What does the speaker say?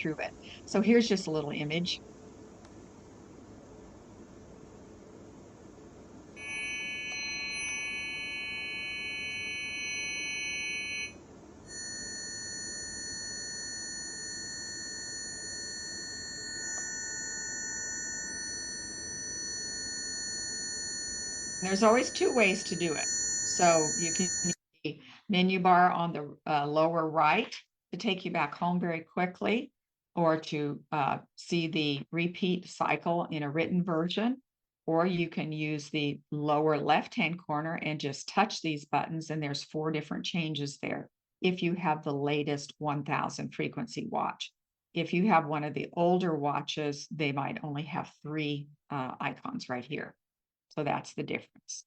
through it. So here's just a little image. There's always two ways to do it. So you can use the menu bar on the lower right to take you back home very quickly, or to see the repeat cycle in a written version, or you can use the lower left-hand corner and just touch these buttons, and there's 4 different changes there if you have the latest 1000 frequency watch. If you have one of the older watches, they might only have 3 icons right here. So that's the difference.